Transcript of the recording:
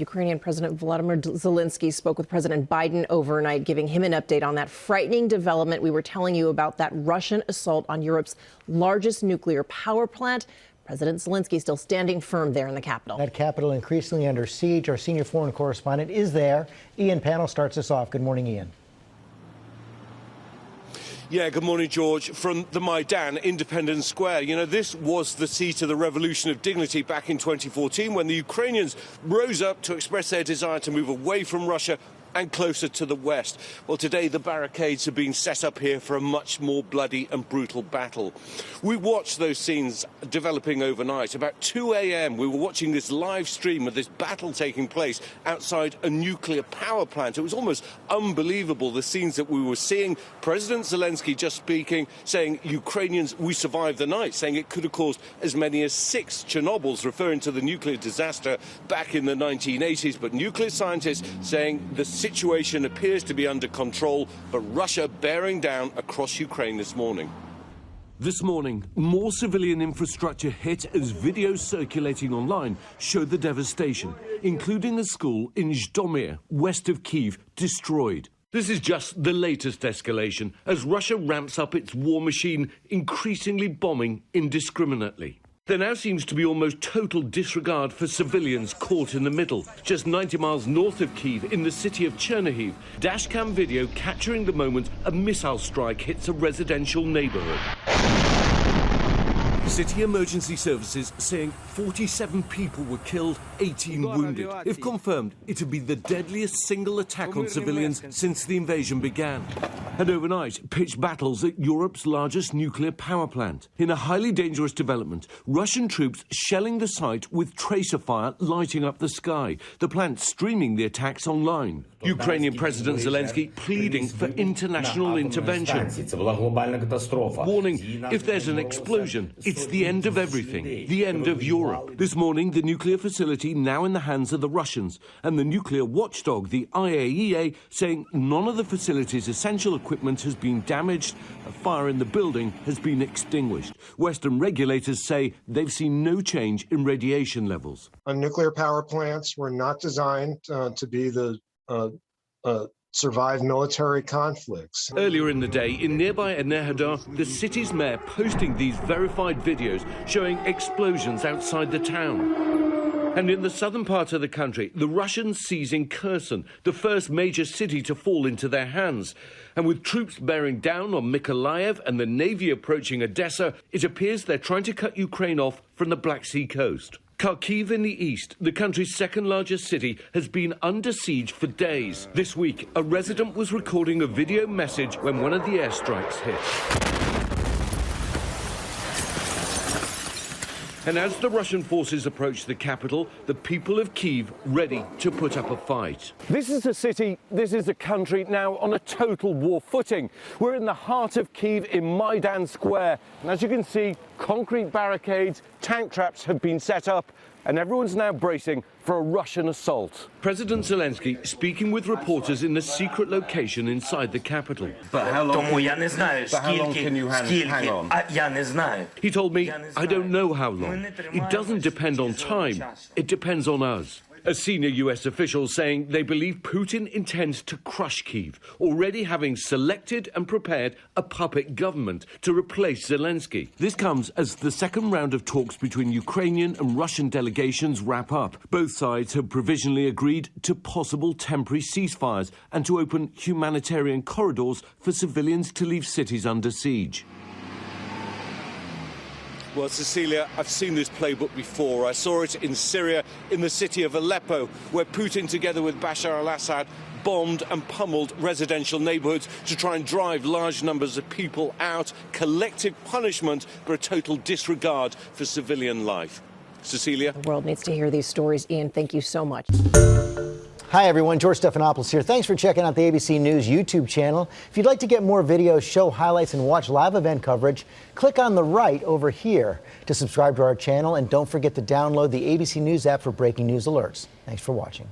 Ukrainian President Volodymyr Zelenskyy spoke with President Biden overnight, giving him an update on that frightening development we were telling you about, that Russian assault on Europe's largest nuclear power plant. President Zelenskyy still standing firm there in the capital. That capital increasingly under siege. Our senior foreign correspondent is there. Ian Pannell starts us off. Good morning, Ian. Yeah, good morning, George. From the Maidan, Independence Square. You know, this was the seat of the Revolution of Dignity back in 2014 when the Ukrainians rose up to express their desire to move away from Russia and closer to the West. Well, today the barricades have been set up here for a much more bloody and brutal battle. We watched those scenes developing overnight. About 2 a.m. we were watching this live stream of this battle taking place outside a nuclear power plant. It was almost unbelievable, the scenes that we were seeing. President Zelenskyy just speaking, saying, Ukrainians, we survived the night, saying it could have caused as many as 6 Chernobyls, referring to the nuclear disaster back in the 1980s. But nuclear scientists saying the situation appears to be under control, but Russia bearing down across Ukraine this morning. This morning, more civilian infrastructure hit as videos circulating online show the devastation, including a school in Zhytomyr, west of Kiev, destroyed. This is just the latest escalation as Russia ramps up its war machine, increasingly bombing indiscriminately. There now seems to be almost total disregard for civilians caught in the middle. Just 90 miles north of Kiev, in the city of Chernihiv, dashcam video capturing the moment a missile strike hits a residential neighborhood. City emergency services saying 47 people were killed, 18 wounded. If confirmed, it would be the deadliest single attack on civilians since the invasion began. And overnight, pitched battles at Europe's largest nuclear power plant. In a highly dangerous development, Russian troops shelling the site with tracer fire lighting up the sky, the plant streaming the attacks online. Ukrainian President Zelenskyy pleading for international intervention, warning if there's an explosion, it's the end of everything, the end of Europe. This morning, the nuclear facility now in the hands of the Russians, and the nuclear watchdog, the IAEA, saying none of the facility's essential equipment has been damaged. A fire in the building has been extinguished. Western regulators say they've seen no change in radiation levels. Nuclear power plants were not designed to be the survive military conflicts. Earlier in the day, in nearby Enerhodar, the city's mayor posting these verified videos showing explosions outside the town. And in the southern part of the country, the Russians seizing Kherson, the first major city to fall into their hands. And with troops bearing down on Mykolaiv and the navy approaching Odessa, it appears they're trying to cut Ukraine off from the Black Sea coast. Kharkiv in the east, the country's second largest city, has been under siege for days. This week, a resident was recording a video message when one of the airstrikes hit. And as the Russian forces approach the capital, the people of Kiev ready to put up a fight. This is a city, this is a country now on a total war footing. We're in the heart of Kiev in Maidan Square. And as you can see, concrete barricades, tank traps have been set up, and everyone's now bracing for a Russian assault. President Zelenskyy speaking with reporters in the secret location inside the capital. But how long can you hang on? He told me, I don't know how long. It doesn't depend on time. It depends on us. A senior US official saying they believe Putin intends to crush Kyiv, already having selected and prepared a puppet government to replace Zelenskyy. This comes as the second round of talks between Ukrainian and Russian delegations wrap up. Both sides have provisionally agreed to possible temporary ceasefires and to open humanitarian corridors for civilians to leave cities under siege. Well, Cecilia, I've seen this playbook before. I saw it in Syria, in the city of Aleppo, where Putin, together with Bashar al-Assad, bombed and pummeled residential neighbourhoods to try and drive large numbers of people out. Collective punishment, but a total disregard for civilian life. Cecilia? The world needs to hear these stories. Ian, thank you so much. Hi, everyone. George Stephanopoulos here. Thanks for checking out the ABC News YouTube channel. If you'd like to get more videos, show highlights, and watch live event coverage, click on the right over here to subscribe to our channel. And don't forget to download the ABC News app for breaking news alerts. Thanks for watching.